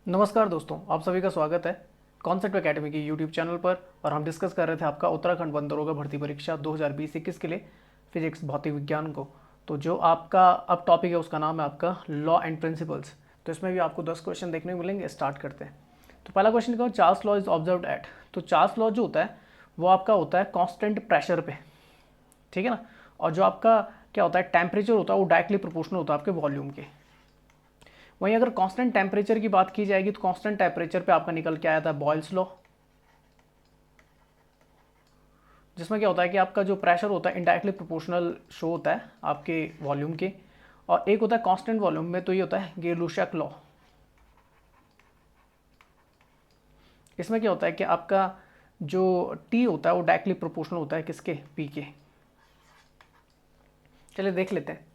नमस्कार दोस्तों, आप सभी का स्वागत है कॉन्सेप्ट एकेडमी की यूट्यूब चैनल पर। और हम डिस्कस कर रहे थे आपका उत्तराखंड वन दरोगा भर्ती परीक्षा 2020-21 के लिए फिजिक्स भौतिक विज्ञान को। तो जो आपका अब टॉपिक है उसका नाम है आपका लॉ एंड प्रिंसिपल्स। तो इसमें भी आपको 10 क्वेश्चन देखने को मिलेंगे। स्टार्ट करते हैं। तो पहला क्वेश्चन क्या, Charles law is observed eight. तो चार्ल्स लॉ जो होता है वो आपका होता है कॉन्स्टेंट प्रेशर पे, ठीक है ना। और जो आपका क्या होता है टेम्परेचर होता है वो डायरेक्टली प्रोपोर्शनल होता है आपके वॉल्यूम के। वहीं अगर कांस्टेंट टेम्परेचर की बात की जाएगी तो कांस्टेंट टेम्परेचर पे आपका निकल के आया था बॉयल्स लॉ, जिसमें क्या होता है कि आपका जो प्रेशर होता है इनडायरेक्टली प्रोपोर्शनल शो होता है आपके वॉल्यूम के। और एक होता है कांस्टेंट वॉल्यूम में, तो ये होता है गेलुशक लॉ। इसमें क्या होता है कि आपका जो टी होता है वो डायरेक्टली प्रोपोर्शनल होता है किसके, पी के। चलिए देख लेते हैं।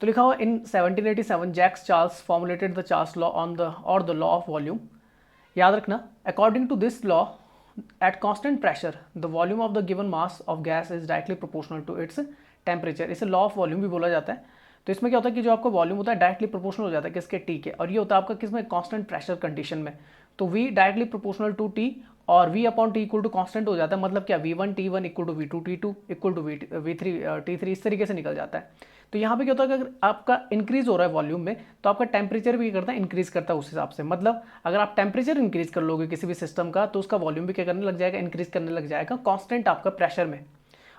तो लिखा हुआ in 1787 Jacques Charles formulated the Charles law on the और द लॉ ऑफ वॉल्यूम। याद रखना, according to this law at constant pressure the volume of the given mass of gas is directly proportional to its temperature. इसे law of volume भी बोला जाता है। तो इसमें क्या होता है कि जो आपका वॉल्यूम होता है डायरेक्टली प्रोपोर्शनल हो जाता है किसके, टी के। और ये होता है आपका किसमें, कांस्टेंट प्रेशर कंडीशन में। तो V directly proportional to T और V upon T equal to constant हो जाता है। मतलब क्या, V1 T1 equal to V2 T2 equal to V3 T3 इस तरीके से निकल जाता है। तो यहाँ पे क्या होता है कि अगर आपका इंक्रीज हो रहा है वॉल्यूम में तो आपका टेम्परेचर भी क्या करता है, इंक्रीज करता है उस हिसाब से। मतलब अगर आप टेम्परेचर इंक्रीज कर लोगे किसी भी सिस्टम का तो उसका वॉल्यूम भी क्या करने लग जाएगा, इंक्रीज करने लग जाएगा कांस्टेंट आपका प्रेशर में।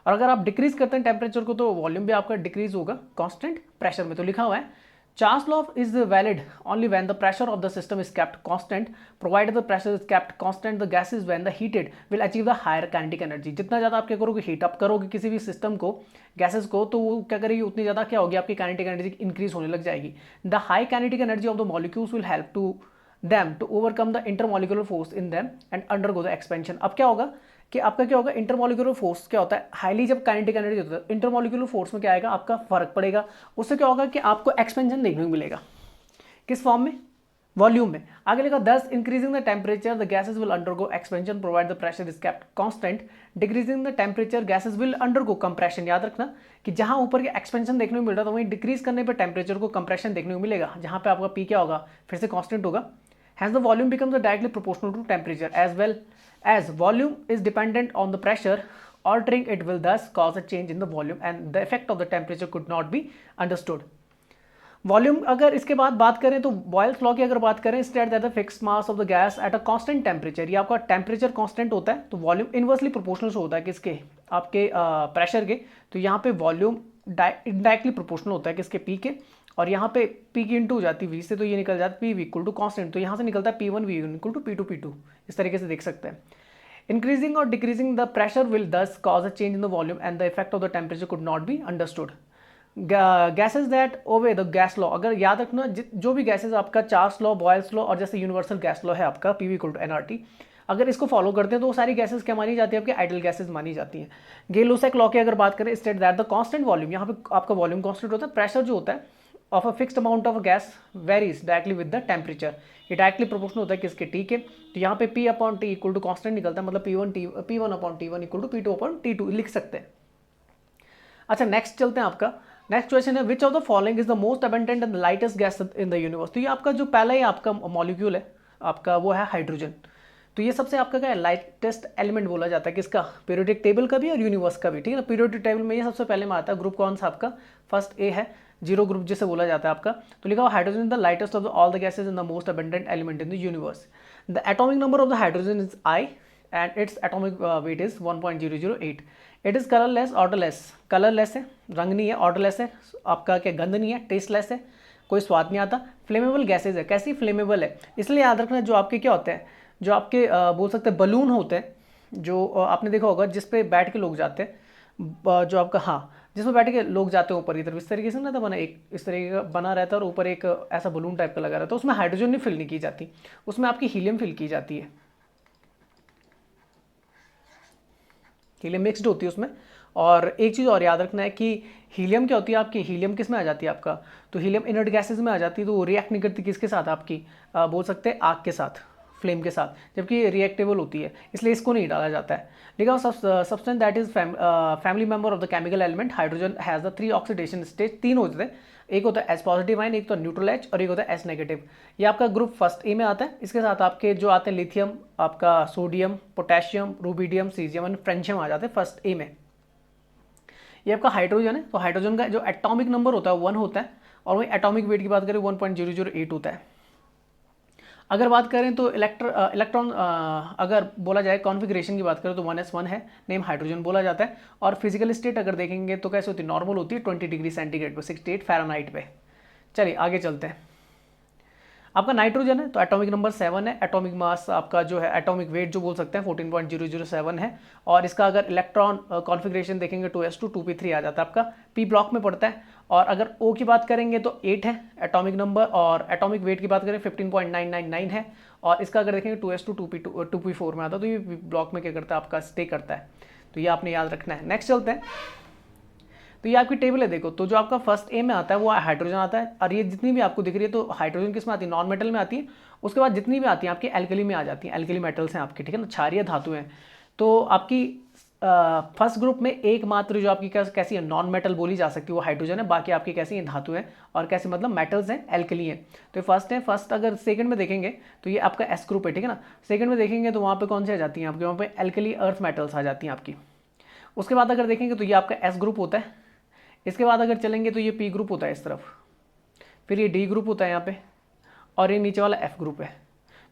और अगर आप डिक्रीज करते हैं टेम्परेचर को तो वॉल्यूम भी आपका डिक्रीज होगा कांस्टेंट प्रेशर में। तो लिखा हुआ है Charles law is valid only when the pressure of the system is kept constant. Provided the pressure is kept constant, the gases when the heated will achieve the higher kinetic energy. जितना ज़्यादा आप क्या करोगे, heat up करोगे किसी भी system को, gases को, तो वो क्या करेगी, उतनी ज़्यादा क्या होगी, आपकी काइनेटिक एनर्जी इंक्रीज होने लग जाएगी। The high kinetic energy of the molecules will help to them to overcome the intermolecular force in them and undergo the expansion। अब क्या होगा कि आपका क्या होगा, इंटरमोलिकुलर फोर्स क्या होता है, हाईली जब काइनेटिक एनर्जी होता है इंटरमोलिकुलर फोर्स में क्या आएगा, आपका फर्क पड़ेगा। उससे क्या होगा कि आपको एक्सपेंशन देखने को मिलेगा किस फॉर्म में, वॉल्यूम में। आगे लिखा, दस increasing the temperature the gases will undergo expansion provide the pressure is kept constant. Decreasing the temperature gases will undergo compression. याद रखना कि जहां ऊपर के एक्सपेंशन देखने को मिल रहा था वहीं डिक्रीज करने पर टेम्परेचर को कंप्रेशन देखने को मिलेगा, जहां पे आपका पी क्या होगा, फिर से कांस्टेंट होगा। Hence the volume becomes directly proportional to temperature as well as volume is dependent on the pressure. Altering it will thus cause a change in the volume and the effect of the temperature could not be understood. Volume अगर इसके बाद बात करें तो Boyle's law की अगर बात करें, state that the fixed mass of the gas at a constant temperature. ये आपका टेम्परेचर कांस्टेंट होता है तो वॉल्यूम इनवर्सली प्रोपोर्शनल होता है किसके, आपके प्रेशर के। तो यहाँ पे वॉल्यूम इनडायरेक्टली प्रोपोर्शनल होता है किसके, पी के। और यहाँ पे पी की इंटू हो जाती है वी से, तो ये निकल जाता है P V equal to constant. तो यहाँ से निकलता है P1 V equal to P2 इस तरीके से देख सकते हैं। इंक्रीजिंग और डिक्रीजिंग द प्रेशर विल दस cause a change in the volume and the effect of the temperature could not be understood. Gases that obey the gas law, अगर याद रखना जो भी गैसेज आपका चार्ल्स लॉ, बॉयल्स लॉ और जैसे universal gas law है आपका PV इक्वल टू NRT, अगर इसको फॉलो करते हैं तो वो सारी गैसेज क्या मानी जाती है, आपकी आइडल गैसेज मानी जाती हैं। गेलुसैक लॉ की अगर बात करें, state that the constant volume, यहाँ पे आपका वॉल्यूम कांस्टेंट होता है, प्रेशर जो होता है of a fixed amount of gas varies directly with the temperature. ये डायरेक्टली प्रोपोर्शनल होता है किसके, टी के। तो यहाँ पे P upon T equal to constant निकलता है, मतलब P1 upon T1 equal to P2 upon T2 लिख सकते हैं। अच्छा नेक्स्ट चलते हैं आपका। नेक्स्ट क्वेश्चन है, विच of the following is the most abundant and lightest gas in the universe. तो ये आपका जो पहला ही आपका मॉलिक्यूल है आपका वो है हाइड्रोजन। तो ये सबसे आपका क्या है, लाइटेस्ट एलिमेंट बोला जाता है किसका, पीरियोडिक टेबल का भी और यूनिवर्स का भी, ठीक है ना। पीरियोडिक टेबल में ये सबसे पहले में आता है। ग्रुप कौन सा आपका, फर्स्ट ए है, जीरो ग्रुप जिसे बोला जाता है आपका। तो लिखा हुआ hydrogen the lightest of all the gases in the most abundant element in the universe. The atomic number of the hydrogen is I and its atomic weight is 1.008. It is colorless, odorless, colourless है, रंग नहीं है, odourless है, आपका क्या गंध नहीं है, टेस्टलेस है, कोई स्वाद नहीं आता। फ्लेमेबल गैसेज है, कैसी फ्लेमेबल है, इसलिए याद रखना जो आपके क्या होते हैं, जो आपके बोल सकते हैं बलून होते हैं, जो आपने देखा होगा जिस पे बैठ के लोग जाते हैं, जो आपका हाँ जिसमें बैठ के लोग जाते हैं ऊपर की तरफ, इस तरीके से ना था बना, एक इस तरीके का बना रहता है और ऊपर एक ऐसा बलून टाइप का लगा रहता है। उसमें हाइड्रोजन नहीं फिल नहीं की जाती, उसमें आपकी हीलियम फिल की जाती है, हीलियम मिक्सड होती है उसमें। और एक चीज़ और याद रखना है कि हीलियम क्या होती है आपकी, हीलियम किस में आ जाती है आपका, तो हीलियम इनर्ट गैसेज में आ जाती है। तो वो रिएक्ट नहीं करती किसके साथ, आपकी बोल सकते हैं आग के साथ, फ्लेम के साथ, जबकि ये रिएक्टेबल होती है, इसलिए इसको नहीं डाला जाता है। लिखा substance that is family member of the chemical element hydrogen has the 3 oxidation stage, 3 होते हैं। एक होता है एस पॉजिटिव आयन, एक तो न्यूट्रल एच और एक होता है एस नेगेटिव। ये आपका ग्रुप फर्स्ट ए में आता है। इसके साथ आपके जो आते हैं लिथियम, आपका सोडियम, पोटेशियम, रूबिडियम, सीजियम और फ्रेंशियम आ जाते हैं फर्स्ट ए में। ये आपका हाइड्रोजन है, तो हाइड्रोजन का जो एटॉमिक नंबर होता है 1 होता है और वही एटॉमिक वेट की बात करें 1.008 होता है। अगर बात करें तो इलेक्ट्रॉन अगर बोला जाए कॉन्फ़िगरेशन की बात करें तो 1s1 है, नेम हाइड्रोजन बोला जाता है। और फिजिकल स्टेट अगर देखेंगे तो कैसे होती है, नॉर्मल होती है 20 डिग्री सेंटीग्रेड पे, 68 फ़ारेनहाइट पे। चलिए आगे चलते हैं। आपका नाइट्रोजन है तो एटॉमिक नंबर 7 है, एटॉमिक मास आपका जो है एटॉमिक वेट जो बोल सकते हैं 14.007 है। और इसका अगर इलेक्ट्रॉन कॉन्फ़िगरेशन देखेंगे 2s2 2p3 आ जाता है, आपका पी ब्लॉक में पड़ता है। और अगर O की बात करेंगे तो 8 है एटॉमिक नंबर, और एटॉमिक वेट की बात करें 15.999 है। और इसका अगर देखेंगे 2s2 2p4 में आता है, तो ये ब्लॉक में क्या करता है, आपका स्टे करता है। तो ये आपने याद रखना है। नेक्स्ट चलते हैं। तो ये आपकी टेबल है, देखो तो जो आपका फर्स्ट ए में आता है वो हाइड्रोजन आता है। और ये जितनी भी आपको दिख रही है तो हाइड्रोजन किस में आती है, नॉन मेटल में आती है। उसके बाद जितनी भी आती है आपकी एल्कली में आ जाती है, एल्कली मेटल्स हैं आपके, ठीक है ना, क्षारीय धातु हैं। तो आपकी फर्स्ट ग्रुप में एकमात्र जो आपकी कैसी है, नॉन मेटल बोली जा सकती है वो हाइड्रोजन है। बाकी आपकी कैसी है, धातु है और कैसी मतलब मेटल्स हैं, एल्कली हैं। तो फर्स्ट है, फर्स्ट अगर सेकंड में देखेंगे तो ये आपका एस ग्रुप है, ठीक है ना। सेकंड में देखेंगे तो वहाँ पे कौन सी आ जाती हैं आपके, वहाँ पे एल्कली अर्थ मेटल्स आ जाती हैं आपकी। उसके बाद अगर देखेंगे तो ये आपका एस ग्रुप होता है। इसके बाद अगर चलेंगे तो ये पी ग्रुप होता है इस तरफ, फिर ये डी ग्रुप होता है यहाँ पे, और ये नीचे वाला एफ ग्रुप है।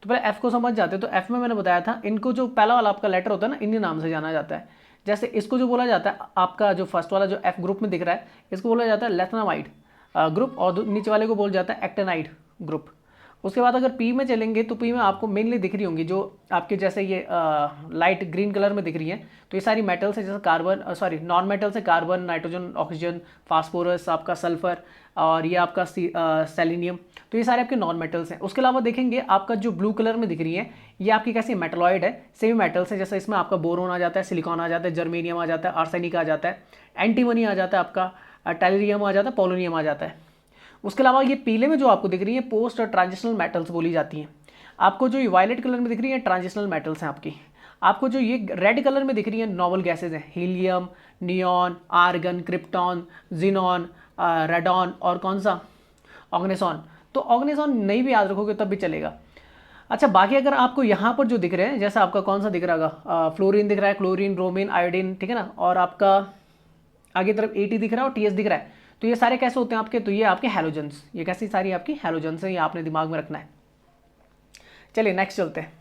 तो पहले एफ को समझ जाते हैं। तो एफ में मैंने बताया था इनको जो पहला वाला आपका लेटर होता है ना, इन्हीं नाम से जाना जाता है। जैसे इसको जो बोला जाता है आपका जो फर्स्ट वाला जो एफ ग्रुप में दिख रहा है, इसको बोला जाता है लेथनामाइड ग्रुप, और नीचे वाले को बोला जाता है एक्टेनाइड ग्रुप। उसके बाद अगर पी में चलेंगे तो पी में आपको मेनली दिख रही होंगी जो आपके जैसे ये लाइट ग्रीन कलर में दिख रही हैं, तो ये सारी मेटल्स है, जैसे कार्बन सॉरी नॉन मेटल्स है, कार्बन, नाइट्रोजन, ऑक्सीजन, फास्फोरस, आपका सल्फर और ये आपका सेलेनियम। तो ये सारे आपके नॉन मेटल्स हैं। उसके अलावा देखेंगे आपका जो ब्लू कलर में दिख रही है ये आपकी कैसी मेटलॉइड है, सेमी मेटल्स है। जैसे इसमें आपका बोरोन आ जाता है, सिलिकॉन आ जाता है, जर्मेनियम आ जाता है, आर्सेनिक आ जाता है, एंटीमनी आ जाता है, आपका टेलरियम आ जाता है, पोलोनियम आ जाता है। उसके अलावा ये पीले में जो आपको दिख रही है पोस्ट और ट्रांजिशनल मेटल्स बोली जाती हैं। आपको जो ये वायलेट कलर में दिख रही है ट्रांजिशनल मेटल्स हैं आपकी। आपको जो ये रेड कलर में दिख रही है नोबल गैसेज हैं, helium, neon, argon, krypton, xenon, radon और कौन सा, ऑग्नेसॉन। तो ऑग्नेसॉन नहीं भी याद रखोगे तब भी चलेगा। अच्छा, बाकी अगर आपको यहाँ पर जो दिख रहे हैं, जैसा आपका कौन सा दिख रहा है, फ्लोरीन दिख रहा है, क्लोरीन, ब्रोमीन, आयोडीन, ठीक है ना, और आपका आगे तरफ AT दिख रहा है और TS दिख रहा है, तो ये सारे कैसे होते हैं आपके, तो ये आपके हैलोजेंस, ये कैसी सारी आपकी हैलोजेंस हैं, ये आपने दिमाग में रखना है। चलिए नेक्स्ट चलते हैं।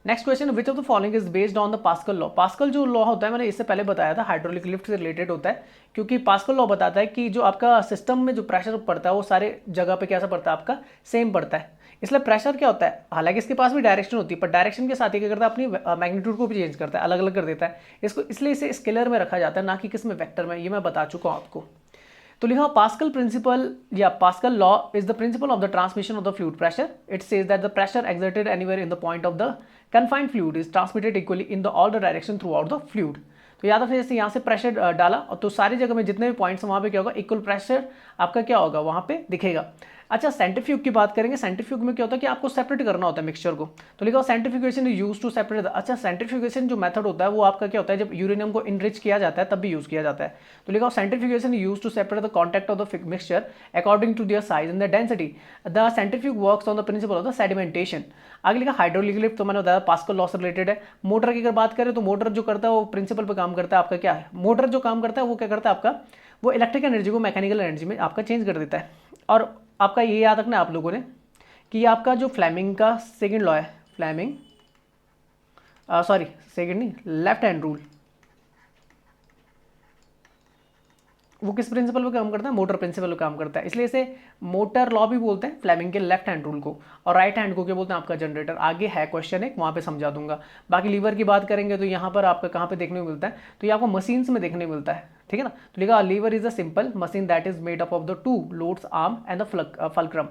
Next question, which of the following is based on the pascal law. Pascal जो लॉ होता है मैंने इससे पहले बताया था, हाइड्रोलिक लिफ्ट से रिलेटेड होता है, क्योंकि पास्कल लॉ बताता है कि जो आपका सिस्टम में जो प्रेशर पड़ता है वो सारे जगह पे कैसा पड़ता है, आपका सेम पड़ता है। इसलिए प्रेशर क्या होता है, हालांकि इसके पास भी डायरेक्शन होती है, पर डायरेक्शन के साथ ही क्या करता है, अपनी मैग्नीट्यूड को भी चेंज करता है, अलग अलग कर देता है इसको, इसलिए इसे स्केलर में रखा जाता है, ना कि किस में, वेक्टर में। ये मैं बता चुका हूँ आपको। तो लिखा पास्कल प्रिंसिपल या pascal law is the principle of the transmission of the fluid pressure. It says that the pressure exerted anywhere in the point of the confined fluid is transmitted equally in the all the direction through out the fluid. तो याद रखिए, जैसे यहाँ से pressure डाला तो सारी जगह में जितने भी पॉइंट्स वहाँ पे क्या होगा, इक्वल प्रेशर आपका क्या होगा, वहाँ पे दिखेगा। अच्छा, सेंट्रीफ्यूग की बात करेंगे। सेंट्रीफ्यूग में क्या होता है कि आपको सेपरेट करना होता है मिक्सचर को। तो लिखा centrifugation is use to separate. अच्छा, सेंट्रीफ्यूगेशन जो मेथड होता है वो आपका क्या होता है, जब यूरेनियम को इनरिच किया जाता है तब भी यूज किया जाता है। तो लिखा centrifugation use to separate the contact of the mixture according to their size and the density. The centrifuge works on the principle of the sedimentation. आगे लिखा हाइड्रोलिक लिफ्ट, तो मैंने बताया पास्कल लॉ से रिलेटेड है। मोटर की अगर बात करें तो मोटर जो करता है वो प्रिंसिपल पर काम करता है, आपका क्या है, मोटर जो काम करता है वो क्या करता है आपका, वो इलेक्ट्रिक एनर्जी को मैकेनिकल एनर्जी में आपका चेंज कर देता है। और आपका ये याद रखना है आप लोगों ने कि ये आपका जो फ्लेमिंग का सेकंड लॉ है, फ्लेमिंग सॉरी सेकंड नहीं, लेफ्ट हैंड रूल, वो किस प्रिंसिपल पे काम करता है, मोटर प्रिंसिपल पे काम करता है, इसलिए इसे मोटर लॉ भी बोलते हैं, फ्लेमिंग के लेफ्ट हैंड रूल को। और राइट हैंड को क्या बोलते हैं, आपका जनरेटर। आगे है क्वेश्चन एक, वहाँ पे समझा दूंगा। बाकी लीवर की बात करेंगे तो यहाँ पर आपका कहाँ पे देखने को मिलता है, तो ये आपको मशीन्स में देखने को मिलता है, ठीक है ना। तो लिखा lever is a simple machine that is made up of the two loads arm and the fulcrum.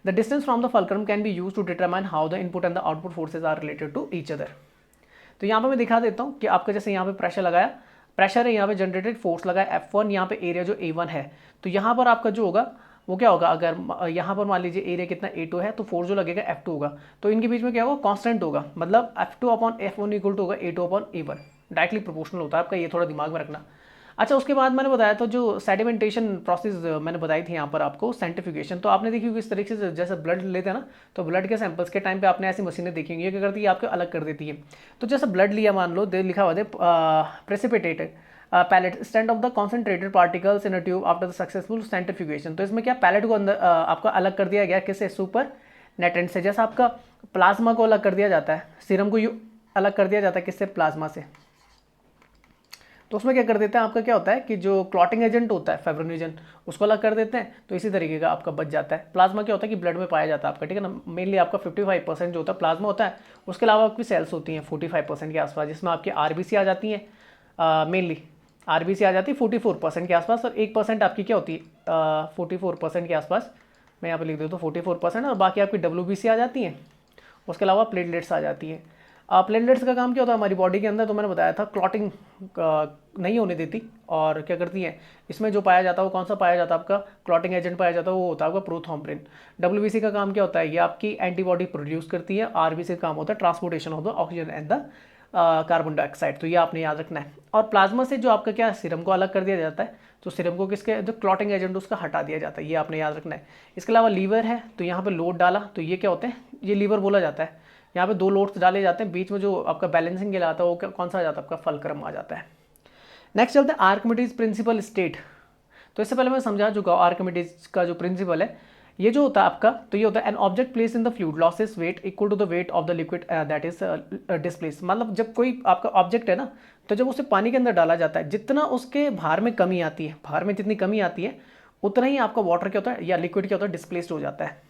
The distance from the fulcrum can be use to determine how the input and the output forces are related to each other. तो यहाँ पे मैं दिखा देता हूँ कि आपका जैसे यहाँ पे प्रेशर लगाया, प्रेशर है, यहाँ पे जनरेटेड फोर्स लगा है F1, यहाँ पे एरिया जो A1 है, तो यहाँ पर आपका जो होगा वो क्या होगा, अगर यहाँ पर मान लीजिए एरिया कितना A2 है तो फोर्स जो लगेगा F2 होगा, तो इनके बीच में क्या होगा, कांस्टेंट होगा, मतलब F2 upon F1 equal to होगा A2 upon A1, directly proportional होता है आपका, ये थोड़ा दिमाग में रखना। अच्छा, उसके बाद मैंने बताया था जो सेडिमेंटेशन प्रोसेस मैंने बताई थी यहाँ पर आपको, सेंट्रीफ्यूगेशन। तो आपने देखी होगी इस तरीके से जैसे ब्लड लेते हैं ना, तो ब्लड के सैंपल्स के टाइम पे आपने ऐसी मशीनें देखी होंगी, ये क्या करती है आपको अलग कर देती है। तो जैसे ब्लड लिया, मान लो दे लिखा हुआ है precipitated pellet stand of the concentrated particles in a tube after the successful centrifugation. तो इसमें क्या पैलेट को अंदर आपका अलग कर दिया गया किससे, सुपर नेटेंट से। जैसा आपका प्लाज्मा को अलग कर दिया जाता है, सीरम को अलग कर दिया जाता है किससे, प्लाज्मा से। तो उसमें क्या कर देते हैं, आपका क्या होता है कि जो क्लॉटिंग एजेंट होता है फाइब्रोनिजन, उसको अलग कर देते हैं, तो इसी तरीके का आपका बच जाता है। प्लाज्मा क्या होता है कि ब्लड में पाया जाता है आपका, ठीक है ना। मेनली आपका 55% जो होता है प्लाज्मा होता है, उसके अलावा आपकी सेल्स होती हैं 45% के आसपास, जिसमें आपकी आरबीसी आ जाती हैं, मेनली आरबीसी आ जाती है 44% के आसपास, और 1% आपकी क्या होती है 44% के आसपास, मैं यहाँ पर लिख देता हूँ 44%, और बाकी आपकी डब्ल्यूबीसी आ जाती हैं, उसके अलावा प्लेटलेट्स आ जाती हैं। प्लेटलेट्स का काम क्या होता है हमारी बॉडी के अंदर, तो मैंने बताया था क्लॉटिंग नहीं होने देती, और क्या करती है, इसमें जो पाया जाता है वो कौन सा पाया जाता है आपका, क्लॉटिंग एजेंट पाया जाता है, वो होता है आपका प्रोथ्रोम्बिन। डब्ल्यूबीसी का काम क्या होता है, ये आपकी एंटीबॉडी प्रोड्यूस करती है। आरबीसी का काम होता है transportation of the oxygen and the carbon dioxide. तो ये आपने याद रखना है। और प्लाज्मा से जो आपका क्या, सीरम को अलग कर दिया जाता है, तो सीरम को किसके, जो क्लॉटिंग एजेंट उसका हटा दिया जाता है, ये आपने याद रखना है। इसके अलावा लीवर है, तो यहाँ पे लोड डाला, तो ये क्या होते हैं, ये लीवर बोला जाता है। यहाँ पे 2 लोड्स डाले जाते हैं, बीच में जो आपका बैलेंसिंग गेल आता है वो कौन सा आ जाता है आपका, फलक्रम आ जाता है। नेक्स्ट चलते हैं आर्किमिडीज प्रिंसिपल स्टेट। तो इससे पहले मैं समझा चुका हूँ आर्किमिडीज का जो प्रिंसिपल है, ये जो होता है आपका, तो ये होता है an object place in the fluid losses weight equal to the weight of the liquid that is displace. मतलब जब कोई आपका ऑब्जेक्ट है ना, तो जब उसे पानी के अंदर डाला जाता है, जितना उसके भार में कमी आती है, भार में जितनी कमी आती है, उतना ही आपका वाटर क्या होता है या लिक्विड क्या होता है, डिस्प्लेस्ड हो जाता है।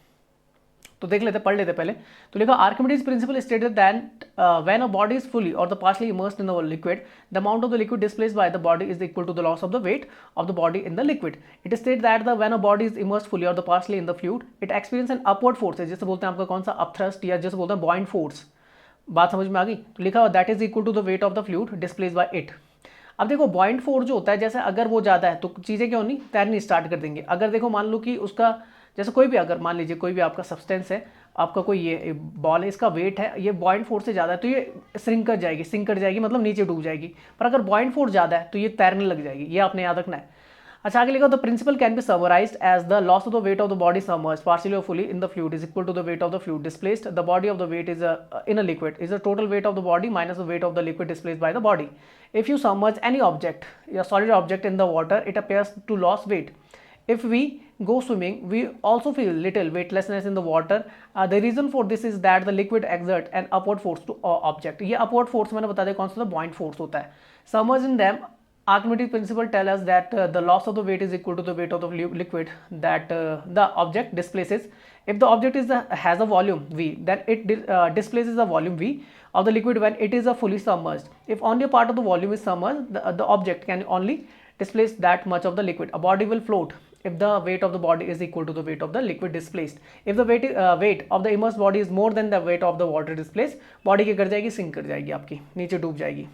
तो देख लेते, पढ़ लेते पहले। तो लिखा Archimedes principle stated that when a body is fully or the partially immersed in the liquid, the amount of the liquid displaced by the body is equal to the loss of the weight of the body in the liquid. It state that the when a body is immersed fully or the partially in the fluid, it experience an upward force, जैसे बोलते हैं आपका कौन सा, upthrust, या जैसे बोलते हैं बॉइंट फोर्स। बात समझ में आ गई। तो लिखा हुआ that is equal to the weight of the fluid displaced by it. अब देखो बॉइंट फोर्स जो होता है, जैसे अगर वो ज़्यादा है तो चीज़ें क्यों नहीं तैरनी स्टार्ट कर देंगे। अगर देखो मान लो कि उसका, जैसे कोई भी, अगर मान लीजिए कोई भी आपका सब्सटेंस है, आपका कोई ये बॉल है, इसका वेट है, ये बॉइंट फोर्स से ज़्यादा है, तो ये सिंक कर जाएगी, मतलब नीचे डूब जाएगी। पर अगर बॉइंट फोर्स ज़्यादा है तो ये तैरने लग जाएगी, ये आपने याद रखना है। अच्छा, आगे लिखा the principle can be summarized as the loss of the weight of the body submerged partially or fully in the fluid is equal to the weight of the fluid displaced. The body of the weight is in a liquid is the total weight of the body minus the weight of the liquid displaced by the body. If you submerge any object, a solid object in the water, it appears to lose weight. If we go swimming, we also feel little weightlessness in the water. The reason for this is that the liquid exert an upward force to object. ये upward force मैंने बता दिया कौन सा था, buoyant force होता है। Submerged in them, Archimedes principle tell us that the loss of the weight is equal to the weight of the liquid that the object displaces. If the object has a volume v, then it displaces the volume v of the liquid when it is fully submerged. If only a part of the volume is submerged, the object can only displace that much of the liquid. A body will float if the weight of the body is equal to the weight of the liquid displaced. If the weight of the immersed body is more than the weight of the water displaced, body क्या कर जाएगी, sink कर जाएगी, आपकी नीचे डूब जाएगी।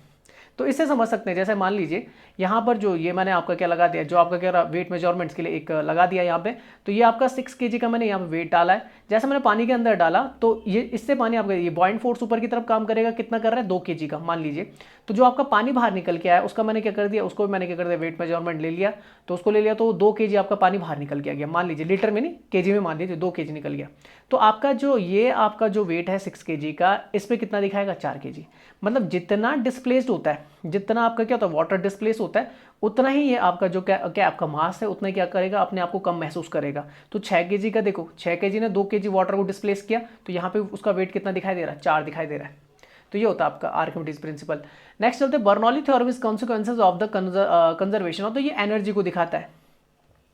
तो इससे समझ सकते हैं, जैसे मान लीजिए यहाँ पर जो ये मैंने आपका क्या लगा दिया, जो आपका क्या वेट मेजरमेंट्स के लिए एक लगा दिया यहाँ पे, तो ये आपका 6 kg का मैंने यहाँ पे वेट डाला है। जैसे मैंने पानी के अंदर डाला तो ये इससे पानी आपका, ये बॉइंट फोर्स ऊपर की तरफ काम करेगा, कितना कर रहा है, 2 kg का मान लीजिए। तो जो आपका पानी बाहर निकल के आया उसका मैंने क्या कर दिया, उसको भी मैंने क्या कर दिया, वेट मेजरमेंट ले लिया, तो उसको ले लिया तो 2 kg आपका पानी बाहर निकल के आ गया, मान लीजिए लीटर में नहीं kg में, मान लीजिए 2 kg निकल गया। तो आपका जो ये आपका जो वेट है 6 kg का, इस पर कितना दिखाएगा, 4 kg। मतलब जितना डिस्प्लेस्ड होता है, जितना आपका क्या होता है, वाटर डिस्प्लेस होता है, उतना ही ये आपका जो क्या आपका मास है, उतना क्या करेगा, अपने आप को कम महसूस करेगा। तो 6 kg का देखो, 6 kg ने 2 kg वाटर को डिस्प्लेस किया, तो यहाँ पे उसका वेट कितना दिखाई दे रहा है, 4 दिखाई दे रहा है। तो ये होता है आपका आर्किमिडीज प्रिंसिपल। नेक्स्ट चलते हैं Bernoulli theorem is consequences of the conservation of, तो ये एनर्जी को दिखाता है।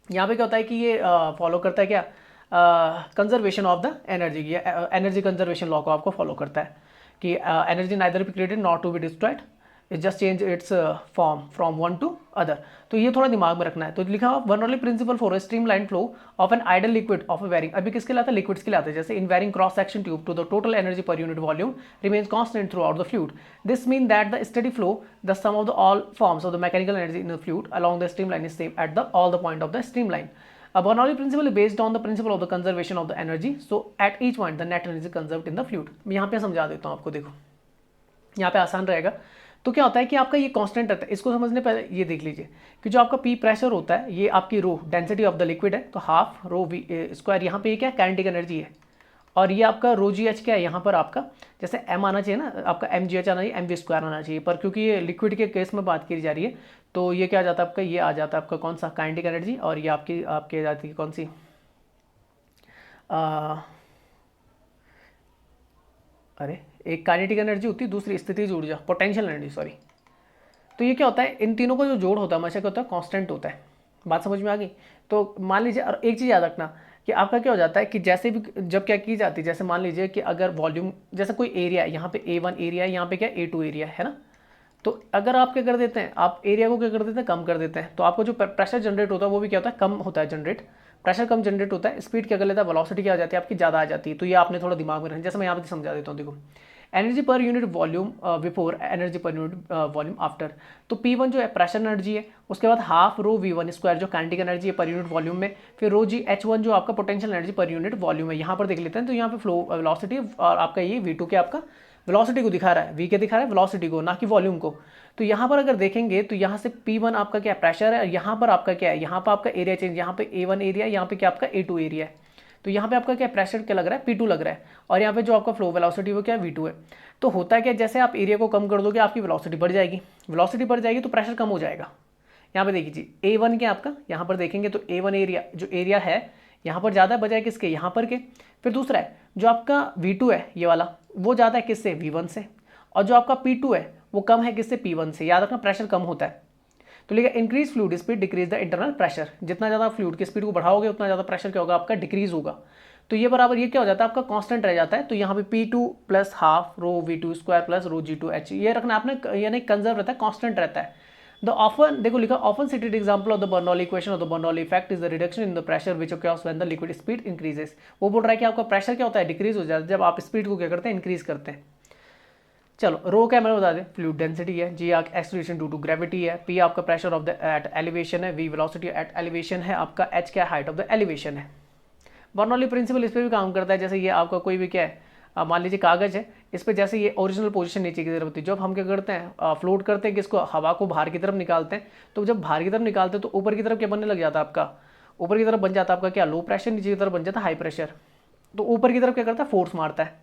यहाँ पे क्या होता है कि ये फॉलो करता है क्या, कंजर्वेशन ऑफ द एनर्जी, ये एनर्जी कंजर्वेशन लॉ को आपको फॉलो करता है कि energy neither be created not to be destroyed, it just change its form from one to other. तो ये थोड़ा दिमाग में रखना है। तो लिखा हुआ Bernoulli principle for a streamline flow of an ideal liquid of a varying, अभी किसके लिए आता है, लिक्विड्स के लिए आता है। जैसे in varying cross section tube to the total energy per unit volume remains constant throughout the fluid. This mean that the steady flow the sum of the all forms of the mechanical energy in the fluid along the streamline is same at the all the point of the streamline. A Bernoulli principle is based on the principle of the conservation of the energy. So at each point the net energy conserved in the fluid. मैं यहाँ पे समझा देता हूँ आपको, देखो यहाँ पे आसान रहेगा। तो क्या होता है कि आपका ये कांस्टेंट रहता है। इसको समझने पहले ये देख लीजिए कि जो आपका पी प्रेशर होता है, ये आपकी rho density of the liquid है, तो हाफ रो वी स्क्वायर, यहाँ पे ये क्या काइनेटिक एनर्जी है, और ये आपका रो जी एच क्या है, यहाँ पर आपका जैसे एम आना चाहिए ना, आपका एम जी एच आना चाहिए, एम वी स्क्वायर आना चाहिए, पर क्योंकि ये लिक्विड के केस में बात की जा रही है तो ये क्या आ जाता है आपका, ये आ जाता है आपका कौन सा काइनेटिक एनर्जी, और ये आपके जाती है कौन सी अरे एक काइनेटिक एनर्जी होती है, दूसरी स्थितिज ऊर्जा, पोटेंशियल एनर्जी सॉरी। तो ये क्या होता है, इन तीनों का जो जोड़ होता है हमेशा क्या होता है, कांस्टेंट होता है। बात समझ में आ गई। तो मान लीजिए, और एक चीज़ याद रखना कि आपका क्या हो जाता है कि जैसे भी जब क्या की जाती है, जैसे मान लीजिए कि अगर वॉल्यूम, जैसे कोई एरिया है, यहाँ पे A1 एरिया है, यहाँ पे क्या A2 एरिया है ना, तो अगर आप क्या कर देते हैं, आप एरिया को क्या कर देते हैं, कम कर देते हैं, तो आपको जो प्रेशर जनरेट होता है वो भी क्या होता है, कम होता है जनरेट, प्रेशर कम जनरेट होता है, स्पीड क्या कर लेता है, वेलोसिटी क्या आ जाती है आपकी, ज़्यादा आ जाती है। तो ये आपने थोड़ा दिमाग में रखना, जैसे मैं यहाँ पे समझा देता हूँ। देखो, energy per unit volume before, energy per unit volume after. तो P1 जो है प्रेशर एनर्जी है, उसके बाद हाफ रो V1 स्क्वायर जो काइनेटिक एनर्जी है पर यूनिट वॉल्यूम में, फिर रो जी H1 जो आपका potential energy per unit volume है। यहाँ पर देख लेते हैं, तो यहाँ पे फ्लो वेलोसिटी और आपका ये V2 के आपका वेलोसिटी को दिखा रहा है, V के दिखा रहा है वेलोसिटी को, ना कि वॉल्यूम को। तो यहाँ पर अगर देखेंगे तो यहाँ से P1 आपका क्या प्रेशर है, और यहाँ पर आपका क्या है, यहाँ पर आपका एरिया चेंज, यहाँ पे A1 एरिया, यहाँ पे क्या आपका A2 एरिया है। तो यहाँ पे आपका क्या प्रेशर क्या लग रहा है, P2 लग रहा है, और यहाँ पे जो आपका फ्लो वेलोसिटी वो क्या है, V2 है। तो होता है क्या, जैसे आप एरिया को कम कर दोगे आपकी वेलोसिटी बढ़ जाएगी, वेलोसिटी बढ़ जाएगी तो प्रेशर कम हो जाएगा। यहाँ पे देखिए A1 क्या आपका, यहाँ पर देखेंगे तो A1 एरिया जो एरिया है यहाँ पर ज़्यादा है बजाय किसके, यहाँ पर के। फिर दूसरा है जो आपका V2 है ये वाला, वो ज़्यादा है किससे, V1 से, और जो आपका P2 है वो कम है किससे, P1 से। याद रखना प्रेशर कम होता है। तो लिखा increase fluid speed decrease the internal pressure, जितना ज़्यादा फ्लूइड की स्पीड को बढ़ाओगे उतना ज़्यादा प्रेशर क्या होगा आपका, डिक्रीज होगा। तो ये बराबर ये क्या हो जाता है आपका कांस्टेंट रह जाता है। तो यहाँ पे P2 plus half rho V2 square plus रो G2H, ये रखना आपने, यानी कंजर्व रहता है, कांस्टेंट रहता है। द ऑफन, देखो लिखा often seated example of the Bernoulli equation of the Bernoulli effect is the reduction in the pressure which occurs when the liquid speed increases. वो बोल रहा है कि आपका प्रेशर क्या होता है, डिक्रीज हो जाता है जब आप स्पीड को क्या करते हैं, इंक्रीज करते हैं। चलो रो क्या मैंने बता दें, फ्लूइड डेंसिटी है, g acceleration due to gravity है, पी आपका pressure of the at elevation है, वी वेलोसिटी एट एलिवेशन है आपका, एच क्या हाइट ऑफ द एलिवेशन है। बर्नौली प्रिंसिपल इस पर भी काम करता है। जैसे ये आपका कोई भी क्या है, मान लीजिए कागज है, इस पर जैसे ये ओरिजिनल पोजीशन नीचे की तरफ होती है, जब हम क्या करते हैं फ्लोट करते हैं कि इसको हवा को बाहर की तरफ निकालते हैं, तो जब बाहर की तरफ निकालते हैं तो ऊपर की तरफ क्या बनने लग जाता है आपका, ऊपर की तरफ बन जाता है आपका क्या, लो प्रेशर, नीचे की तरफ बन जाता है हाई प्रेशर। तो ऊपर की तरफ क्या करता है, फोर्स मारता है,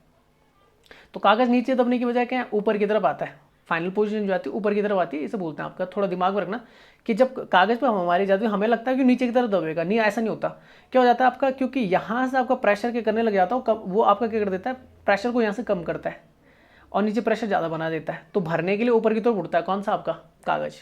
तो कागज नीचे दबने की बजाय क्या है, ऊपर की तरफ आता है, फाइनल पोजीशन जो आती है ऊपर की तरफ आती है। इसे बोलते हैं आपका, थोड़ा दिमाग में रखना कि जब कागज पे हमारी जाती है हमें लगता है कि नीचे की तरफ दबेगा, नहीं ऐसा नहीं होता। क्या हो जाता है आपका, क्योंकि यहाँ से आपका प्रेशर के करने लग जाता है, वो आपका क्या कर देता है, प्रेशर को यहाँ से कम करता है और नीचे प्रेशर ज़्यादा बना देता है, तो भरने के लिए ऊपर की तरफ उड़ता है कौन सा आपका कागज।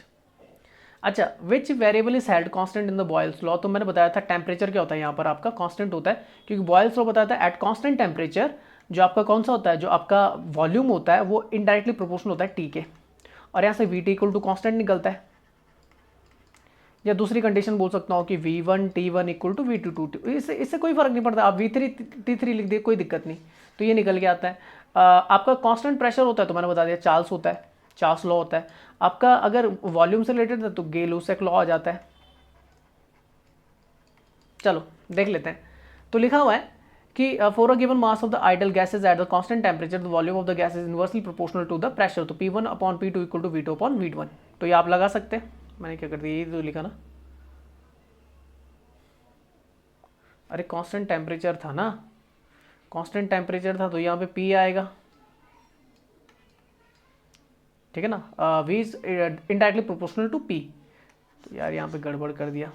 अच्छा, which variable is held constant in the Boyle's law, तो मैंने बताया था टेम्परेचर क्या होता है यहाँ पर आपका कांस्टेंट होता है, क्योंकि बॉयल्स लॉ बताया था एट कांस्टेंट टेम्परेचर जो आपका कौन सा होता है, जो आपका वॉल्यूम होता है वो इनडायरेक्टली प्रोपोर्शनल होता है टी के, और यहाँ से V T equal to constant निकलता है। या दूसरी कंडीशन बोल सकता हूँ कि V1 T1 equal to V2 T2, इससे कोई फर्क नहीं पड़ता, आप V3 T3 लिख दिए कोई दिक्कत नहीं, तो ये निकल के आता है। आपका कांस्टेंट प्रेशर होता है तो मैंने बता दिया चार्ल्स होता है, चार्ल्स लॉ होता है आपका। अगर वॉल्यूम से रिलेटेड है तो गे-लुसैक लॉ आ जाता है। चलो देख लेते हैं। तो लिखा हुआ है कि for a given mass of the ideal gases at the constant temperature the volume of the gas is inversely proportional to the pressure, तो P1 upon P2 equal to V2 upon V1। तो ये आप लगा सकते हैं, मैंने क्या कर दिया, ये तो लिखा ना, अरे कांस्टेंट टेम्परेचर था ना, कांस्टेंट टेम्परेचर था तो यहाँ पे P आएगा, ठीक है ना, V is indirectly proportional to P। तो यार यहाँ पे गड़बड़ कर दिया,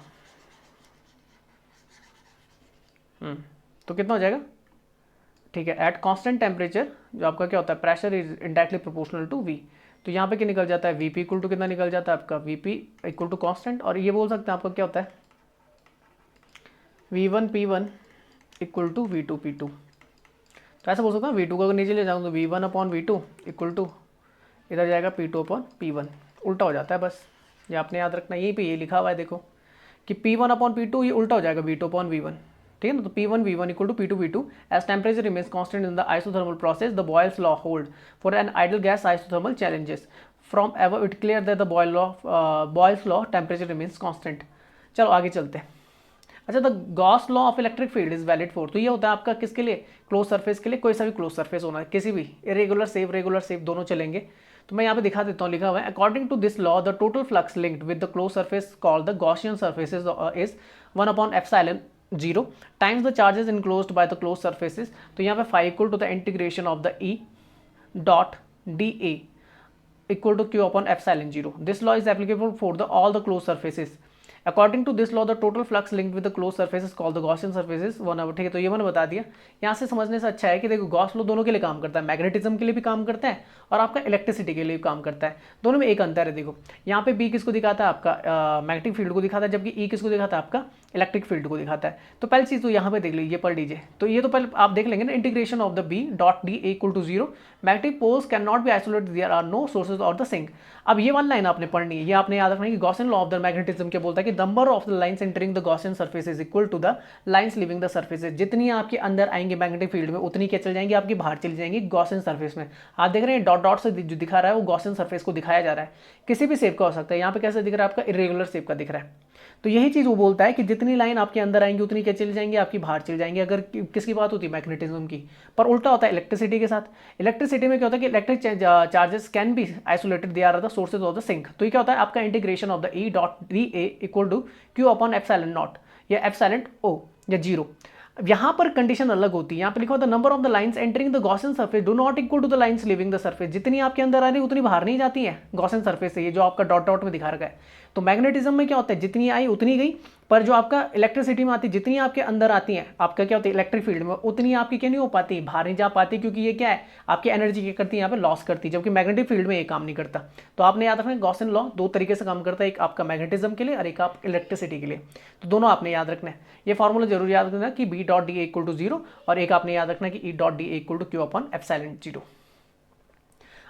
तो कितना हो जाएगा, ठीक है, एट कांस्टेंट टेम्परेचर जो आपका क्या होता है, pressure is indirectly proportional to V। तो यहाँ पे क्या निकल जाता है, Vp इक्वल टू कितना निकल जाता है आपका, Vp इक्वल टू कांस्टेंट, और ये बोल सकते हैं आपका क्या होता है, V1 P1 equal to V2 P2। तो ऐसा बोल सकता हूँ, V2 को अगर नीचे ले जाऊँ तो V1 upon V2 equal to इधर जाएगा P2 अपॉन P1, उल्टा हो जाता है बस, ये आपने याद रखना, यहीं पे ये लिखा हुआ है देखो कि P1 अपॉन P2 ये उल्टा हो जाएगा V2 अपॉन V1, ठीक है ना। तो P1 V1 equal to P2 V2 as temperature remains constant in the isothermal process the Boyle's law hold for an ideal gas isothermal challenges from ever it clear that the Boyle's law temperature remains constant. चलो आगे चलते हैं। अच्छा, the Gauss law of electric field is valid for, तो ये होता है आपका किसके लिए, क्लोज सरफेस के लिए, कोई सा भी क्लोज सरफेस होना है, किसी भी इरेगुलर सेफ रेगुलर सेफ दोनों चलेंगे। तो मैं यहाँ पे दिखा देता हूँ, लिखा हुआ है according to this law the total flux linked with the close surface called the Gaussian surfaces is 1/ε0 times the charges enclosed by the close surfaces. तो यहाँ पे phi equal to the integration of the E dot D A equal to q upon epsilon 0. This law is applicable for all the closed surfaces. According to this law, the total flux linked with the closed surface is called the Gaussian surfaces 1/, ठीक है। तो ये मैंने बता दिया। यहाँ से समझने से अच्छा है कि देखो गॉस लॉ दोनों के लिए काम करता है, मैग्नेटिज्म के लिए भी काम करता है और आपका इलेक्ट्रिसिटी के लिए भी काम करता है। दोनों में एक अंतर है, देखो यहाँ पे बी किसको दिखाता है, आपका मैग्नेटिक फील्ड को दिखाता है, जबकि ई किसको दिखाता है, आपका इलेक्ट्रिक फील्ड को दिखाता है। तो पहली चीज़ तो यहाँ पे देख लीजिए, पढ़ लीजिए। तो ये तो पहले आप देख लेंगे ना, integration of the B dot D equal to 0, magnetic poles can not be isolated, there are no sources of the sink. अब ये वाली लाइन आपने पढ़नी है, ये आपने याद रखना है कि Gaussian law of the magnetism क्या बोलता है कि number of the lines entering the Gaussian surface is equal to the lines leaving the surface. जितनी आपके अंदर आएंगे मैग्नेटिक फील्ड में उतनी क्या चल जाएंगी, आपकी बाहर चली जाएंगी गॉसियन सरफेस में। आप देख रहे हैं डॉट डॉट से जो दिखा रहा है वो गॉसियन सरफेस को दिखाया जा रहा है, किसी भी शेप का हो सकता है। यहाँ पे कैसे दिख रहा है, आपका इरेगुलर शेप का दिख रहा है। तो यही चीज़ वो बोलता है कि जितनी लाइन आपके अंदर आएंगी उतनी क्या चली जाएंगी, आपकी बाहर चली जाएंगी। अगर किसकी बात होती है, मैग्नेटिज्म की। पर उल्टा होता है इलेक्ट्रिसिटी के साथ। इलेक्ट्रिसिटी में क्या होता है कि electric charges can be isolated, they are the sources of the sink. तो ये क्या होता है, आपका integration of the E dot D A equal to Q upon epsilon not या एप्सिलॉन ओ या 0। यहाँ पर कंडीशन अलग होती है। यहाँ पे लिखा होता है number of the lines entering the Gaussian surface do not equal to the lines leaving the surface. जितनी आपके अंदर आ रही है उतनी बाहर नहीं जाती है गॉसियन सरफेस से, ये जो आपका डॉट डॉट में दिखा रखा है। तो मैग्नेटिज्म में क्या होता है, जितनी आई उतनी गई, पर जो आपका इलेक्ट्रिसिटी में आती है जितनी आपके अंदर आती है, आपका क्या होता है इलेक्ट्रिक फील्ड में, उतनी आपकी क्या नहीं हो पाती, बाहर नहीं जा पाती, क्योंकि ये क्या है आपकी एनर्जी क्या करती है, यहाँ पे लॉस करती है, जबकि मैग्नेटिक फील्ड में ये काम नहीं करता। तो आपने याद रखना है गॉसियन लॉ दो तरीके से काम करता है, एक आपका मैग्नेटिज्म के लिए और एक आप इलेक्ट्रिसिटी के लिए। तो दोनों आपने याद रखना है। ये फॉर्मूला जरूर याद रखना कि B dot D equal to 0 और एक आपने याद रखना कि E dot D equal to Q upon epsilon 0।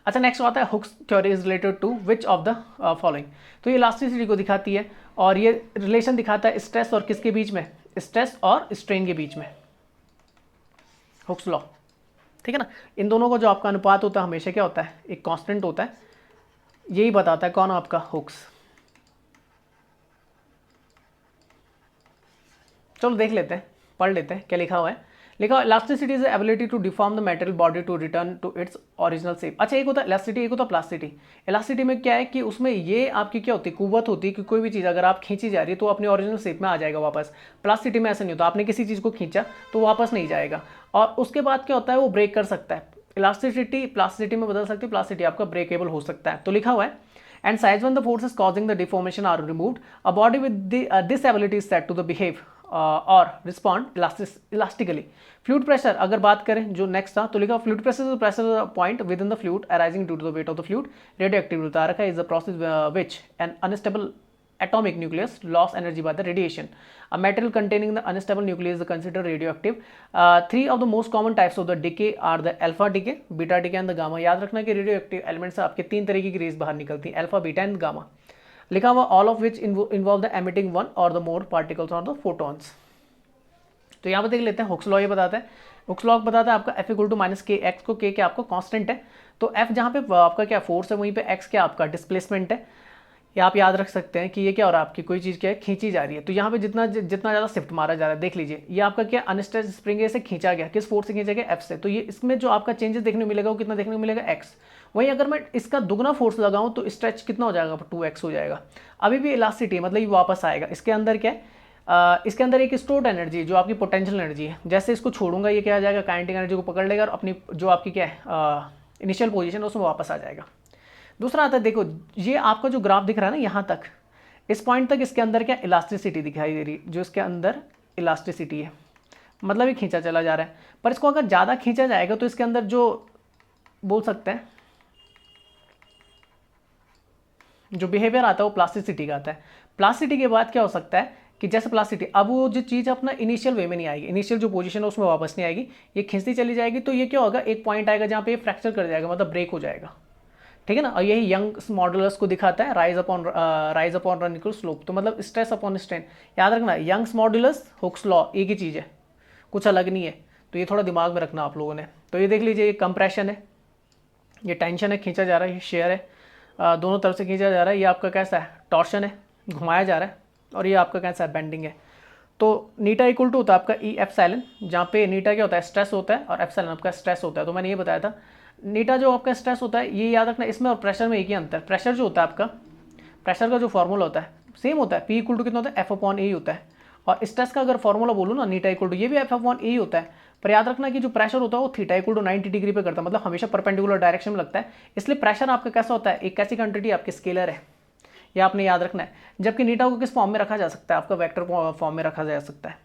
अच्छा, नेक्स्ट आता है Hooke's theory is related to which of the following. तो ये इलास्टिसिटी को दिखाती है और ये रिलेशन दिखाता है स्ट्रेस और किसके बीच में, स्ट्रेस और स्ट्रेन के बीच में, हुक्स लॉ, ठीक है ना। इन दोनों का जो आपका अनुपात होता है हमेशा क्या होता है, एक कांस्टेंट होता है। यही बताता है कौन, आपका हुक्स। चलो देख लेते हैं, पढ़ लेते हैं क्या लिखा हुआ है। लिखा elasticity is ability to deform the material body to return to its original shape. अच्छा, एक होता है इलास्टिसिटी, एक होता है प्लास्टिसिटी। इलास्टिसिटी में क्या है कि उसमें ये आपकी क्या होती है, कुव्वत होती है कि कोई भी चीज़ अगर आप खींची जा रही है तो अपनी ओरिजिनल शेप में आ जाएगा वापस। प्लास्टिसिटी में ऐसा नहीं होता, आपने किसी चीज़ को खींचा तो वापस नहीं जाएगा और उसके बाद क्या होता है वो ब्रेक कर सकता है। इलास्टिसिटी प्लास्टिसिटी में बदल सकती है, प्लास्टिसिटी आपका ब्रेकेबल हो सकता है। तो लिखा हुआ है and size when the forces causing the deformation are removed, a body with this ability is said to the behave or respond elastically. Fluid pressure अगर बात करें जो नेक्स्ट था, तो लिखा fluid pressure is the pressure point within the fluid arising due to the weight of the fluid. Radioactivity बता रखा है is the process which an unstable atomic nucleus lost energy by the radiation. A material containing the unstable nucleus is considered radioactive. Three of the most common types of the decay are the alpha decay, beta decay and the gamma. याद रखना कि radioactive elements से आपके तीन तरीके की raise बाहर निकलती हैं, अल्फा, बीटा एंड गामा। लिखा हुआ all of which involve the emitting one or the more particles or the photons. तो यहाँ पे देख लेते हैं हुक्स लॉ। ये बताता है, हुक्स लॉ बताता है आपका F इक्वल टू माइनस के एक्स को, के क्या आपका कांस्टेंट है, तो F जहाँ पे आपका क्या फोर्स है वहीं पे x क्या आपका डिस्प्लेसमेंट है। या आप याद रख सकते हैं कि ये क्या हो रहा है, आपकी कोई चीज़ क्या है खींची जा रही है, तो यहाँ पे जितना ज़्यादा शिफ्ट मारा जा रहा है, देख लीजिए ये आपका क्या अनस्ट्रेच्ड स्प्रिंग है, इसे खींचा गया, किस फोर्स से खींचा गया, एफ से। तो ये इसमें जो आपका चेंजेस देखने को मिलेगा वो कितना देखने को मिलेगा, एक्स। वहीं अगर मैं इसका दुगना फोर्स लगाऊं तो स्ट्रेच कितना हो जाएगा, 2x हो जाएगा। अभी भी इलास्टिसिटी मतलब ये वापस आएगा। इसके अंदर क्या है, इसके अंदर एक स्टोर्ड एनर्जी है जो आपकी पोटेंशियल एनर्जी है। जैसे इसको छोड़ूंगा ये क्या आ जाएगा, काइनेटिक एनर्जी को पकड़ लेगा और अपनी जो आपकी क्या है इनिशियल पोजीशन है उसमें वापस आ जाएगा। दूसरा आता है, देखो ये आपका जो ग्राफ दिख रहा है ना यहाँ तक, इस पॉइंट तक इसके अंदर क्या इलास्टिसिटी दिखाई दे रही है, जो इसके अंदर इलास्टिसिटी है, मतलब ये खींचा चला जा रहा है। पर इसको अगर ज़्यादा खींचा जाएगा तो इसके अंदर जो बोल सकते हैं जो बिहेवियर आता है वो प्लास्टिसिटी का आता है। प्लास्टिसिटी के बाद क्या हो सकता है कि जैसे प्लास्टिसिटी, अब वो जो चीज़ अपना इनिशियल वे में नहीं आएगी, इनिशियल जो पोजीशन है उसमें वापस नहीं आएगी, ये खींचती चली जाएगी। तो ये क्या होगा, एक पॉइंट आएगा जहाँ पे ये फ्रैक्चर कर जाएगा, मतलब ब्रेक हो जाएगा, ठीक है ना। और यही यंग्स मॉडुलस को दिखाता है, rise upon run equal slope. तो मतलब स्ट्रेस अपॉन स्ट्रेन, याद रखना यंग्स मॉडुलस हुक्स लॉ एक ही चीज़ है, कुछ अलग नहीं है। तो ये थोड़ा दिमाग में रखना आप लोगों ने। तो ये देख लीजिए, ये कंप्रेशन है, ये टेंशन है, खींचा जा रहा है, ये शेयर है, दोनों तरफ से खींचा जा रहा है। ये आपका कैसा है, टॉर्शन है, घुमाया जा रहा है। और ये आपका कैसा है, बेंडिंग है। तो नीटा इक्वल टू होता है आपका ई एप्सिलॉन, जहाँ पे नीटा क्या होता है, स्ट्रेस होता है और एप्सिलॉन आपका स्ट्रेस होता है। तो मैंने ये बताया था नीटा जो आपका स्ट्रेस होता है ये याद रखना, इसमें और प्रेशर में एक ही अंतर, प्रेशर जो होता है आपका, प्रेशर का जो फॉर्मूला होता है सेम होता है, P इक्वल टू कितना होता है, F अपॉन ए होता है। और स्ट्रेस का अगर फॉर्मूला बोलूँ ना, नीटा इक्वल टू ये भी F अपॉन ए होता है। पर याद रखना कि जो प्रेशर होता है वो थीटा इक्वल टू 90 डिग्री पे करता है, मतलब हमेशा परपेंडिकुलर डायरेक्शन में लगता है। इसलिए प्रेशर आपका कैसा होता है, एक कैसी क्वांटिटी आपकी स्केलर है, ये आपने याद रखना है। जबकि नीटा को किस फॉर्म में रखा जा सकता है, आपका वेक्टर फॉर्म में रखा जा सकता है,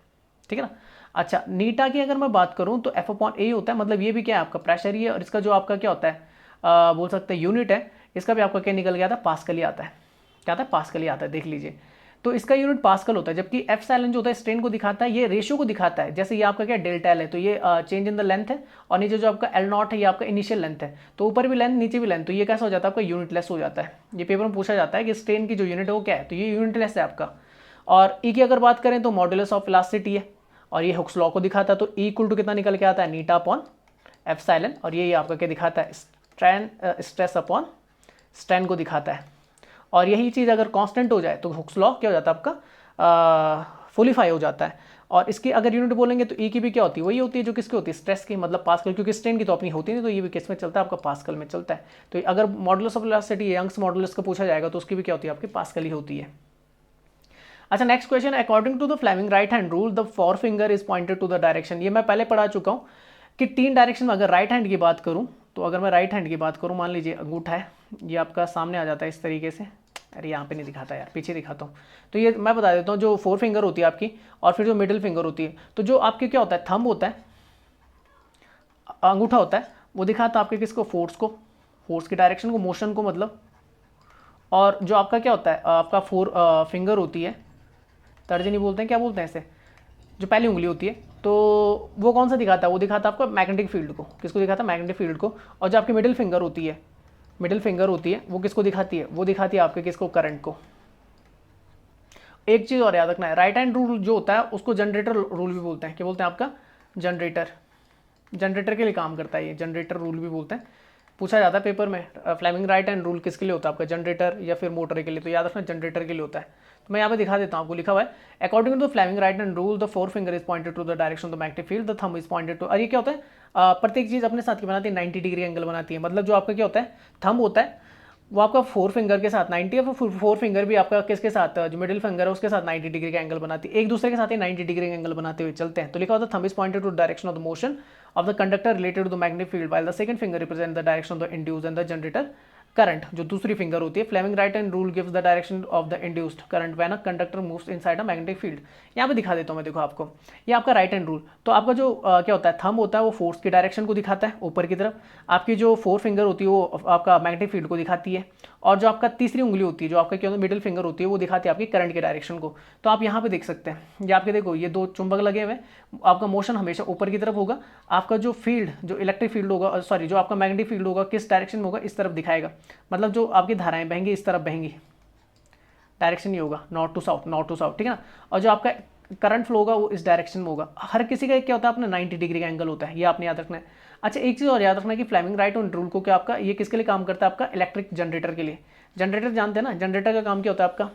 ठीक है ना। अच्छा, नीटा की अगर मैं बात करूं तो F अपॉन ए होता है, मतलब ये भी क्या है आपका प्रेशर ही है। और इसका जो आपका क्या होता है, बोल सकते हैं यूनिट है, इसका भी आपका क्या निकल गया था, पास्कल ही आता है। क्या आता है, पास्कल ही आता है, देख लीजिए। तो इसका यूनिट पास्कल होता है। जबकि एफ साइलेंट जो होता है स्ट्रेन को दिखाता है, ये रेशियो को दिखाता है। जैसे ये आपका क्या डेल्टा एल है, तो ये चेंज इन द लेंथ है, और नीचे जो आपका एल नॉट है ये आपका इनिशियल लेंथ है। तो ऊपर भी लेंथ नीचे भी लेंथ, तो ये कैसा हो जाता है आपका यूनिटलेस हो जाता है। ये पेपर में पूछा जाता है कि स्ट्रेन की जो यूनिट है वो क्या है, तो ये यूनिटलेस है आपका। और ई की अगर बात करें तो मॉड्यूलस ऑफ इलास्टिसिटी है, और ये हुक्स लॉ को दिखाता है। तो ई इक्वल टू कितना निकल के आता है, नीटा अपॉन एफ साइलेंट। और ये आपका क्या दिखाता है, स्ट्रेस अपॉन स्ट्रेन को दिखाता है। और यही चीज़ अगर कांस्टेंट हो जाए तो हुक्स लॉ क्या हो जाता है आपका, फुलीफाई हो जाता है। और इसकी अगर यूनिट बोलेंगे तो ई की भी क्या होती है, वही होती है जो किसकी होती है, स्ट्रेस की, मतलब पास्कल, क्योंकि स्ट्रेन की तो अपनी होती नहीं, तो ये भी किस में चलता है आपका, पास्कल में चलता है। तो अगर modulus of elasticity Young's modulus का पूछा जाएगा तो उसकी भी क्या होती है आपकी, पास्कल ही होती है। अच्छा, next question, according to the Fleming right hand rule the four finger is pointed to the direction. ये मैं पहले पढ़ा चुका हूँ कि 3 डायरेक्शन में अगर राइट हैंड की बात करूँ, तो अगर मैं राइट हैंड की बात करूँ, मान लीजिए अंगूठा है, ये आपका सामने आ जाता है इस तरीके से। अरे यहाँ पे नहीं दिखाता यार, पीछे दिखाता हूँ। तो ये मैं बता देता हूँ, जो 4 फिंगर होती है आपकी, और फिर जो मिडिल फिंगर होती है, तो जो आपके क्या होता है, थंब होता है, अंगूठा होता है, वो दिखाता है आपके किसको, फोर्स को, फोर्स की डायरेक्शन को, मोशन को मतलब। और जो आपका क्या होता है, आपका 4 फिंगर होती है, तर्जनी बोलते हैं, क्या बोलते हैं इसे, जो पहली उंगली होती है, तो वो कौन सा दिखाता है, वो दिखाता है आपको मैग्नेटिक फील्ड को। किसको दिखाता है, मैग्नेटिक फील्ड को। और जो आपकी मिडिल फिंगर होती है, मिडिल फिंगर होती है, वो किसको दिखाती है, वो दिखाती है आपके किसको, करंट को। एक चीज़ और याद रखना है, राइट हैंड रूल जो होता है उसको जनरेटर रूल भी बोलते हैं। क्या बोलते हैं आपका, जनरेटर, जनरेटर के लिए काम करता है ये, जनरेटर रूल भी बोलते हैं। पूछा जाता है पेपर में, फ्लेमिंग राइट हैंड रूल किसके लिए होता है आपका, जनरेटर या फिर मोटर के लिए, तो याद रखना जनरेटर के लिए होता है। तो मैं यहाँ पे दिखा देता हूँ, आपको लिखा हुआ है, according to the Fleming right hand rule the 4 finger is pointed to the direction of the magnetic field, the thumb is pointed to. और ये क्या होता है, प्रत्येक चीज़ अपने साथ की बनाती है, 90 डिग्री एंगल बनाती है। मतलब जो आपका क्या होता है, थंब होता है, वो आपका 4 फिंगर के साथ 90 है, फिर 4 फिंगर भी आपका किसके साथ, जो मिडिल फिंगर है उसके साथ 90 डिग्री का एंगल बनाती है, एक दूसरे के साथ ही 90 डिग्री का एंगल बनाते हुए चलते हैं। तो लिखा होता है, thumb is pointed to direction of the motion of the conductor related to the magnetic field, while the second finger represent the direction of the induced and the generator current. जो दूसरी फिंगर होती है, Fleming right hand rule gives the direction of the induced current when a conductor moves inside a magnetic field. यहाँ पे दिखा देता हूँ मैं, देखो आपको, ये आपका राइट हैंड रूल। तो आपका जो क्या होता है, थंब होता है, वो फोर्स की डायरेक्शन को दिखाता है ऊपर की तरफ। आपकी जो 4 फिंगर होती है वो आपका मैग्नेटिक फील्ड को दिखाती है। और जो आपका तीसरी उंगली होती है, जो आपका क्या होता है, मिडिल फिंगर होती है, वो दिखाती है आपकी करंट के डायरेक्शन को। तो आप यहाँ पे देख सकते हैं, ये आपके देखो, ये 2 चुंबक लगे हुए, आपका मोशन हमेशा ऊपर की तरफ होगा। आपका जो फील्ड, जो इलेक्ट्रिक फील्ड होगा, सॉरी जो आपका मैग्नेटिक फील्ड होगा, किस डायरेक्शन में होगा, इस तरफ दिखाएगा। मतलब जो आपकी धाराएं बहेंगी इस तरफ बहेंगी, डायरेक्शन ये होगा, north to south, north to south, ठीक है ना। और जो आपका करंट फ्लो होगा वो इस डायरेक्शन में होगा। हर किसी का क्या होता है, अपना 90 डिग्री का एंगल होता है, ये आपने याद रखना है। अच्छा, एक चीज़ और याद रखना है कि फ्लेमिंग राइट हैंड रूल को क्या आपका, ये किसके लिए काम करता है, आपका इलेक्ट्रिक जनरेटर के लिए। जनरेटर जानते हैं ना, जनरेटर का काम क्या होता है आपका,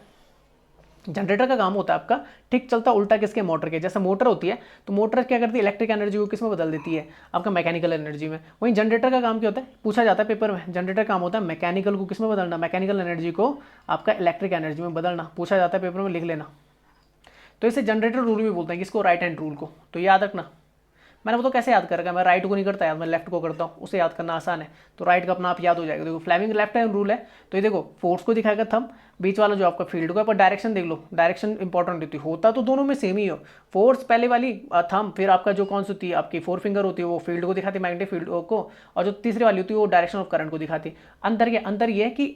जनरेटर का काम होता है आपका ठीक चलता उल्टा किसके, मोटर के। जैसे मोटर होती है तो मोटर क्या करती है, इलेक्ट्रिक एनर्जी को किस में बदल देती है, आपका मैकेनिकल एनर्जी में। वहीं जनरेटर का काम क्या होता है, पूछा जाता है पेपर में, जनरेटर काम होता है मैकेनिकल को किस में बदलना, मैकेनिकल एनर्जी को आपका इलेक्ट्रिक एनर्जी में बदलना। पूछा जाता है पेपर में, लिख लेना। तो इसे जनरेटर रूल भी बोलते हैं, किसको, राइट हैंड रूल को। तो याद रखना, मैंने वो तो कैसे याद करेगा, मैं राइट को नहीं करता याद, मैं लेफ्ट को करता हूँ, उसे याद करना आसान है। तो राइट का अपना आप याद हो जाएगा। देखो फ्लेमिंग लेफ्ट हैंड रूल है, तो ये देखो फोर्स को दिखाएगा थंब, बीच वाला जो आपका फील्ड को है, पर डायरेक्शन देख लो, डायरेक्शन इंपॉर्टेंट होती है, होता तो दोनों में सेम ही हो। फोर्स पहले वाली थंब, फिर आपका जो कौन सी होती है आपकी 4 फिंगर होती है, वो फील्ड को दिखाती है, मैग्नेटिक फील्ड को। और जो तीसरी वाली होती है वो डायरेक्शन ऑफ करंट को दिखाती है। अंतर ये है कि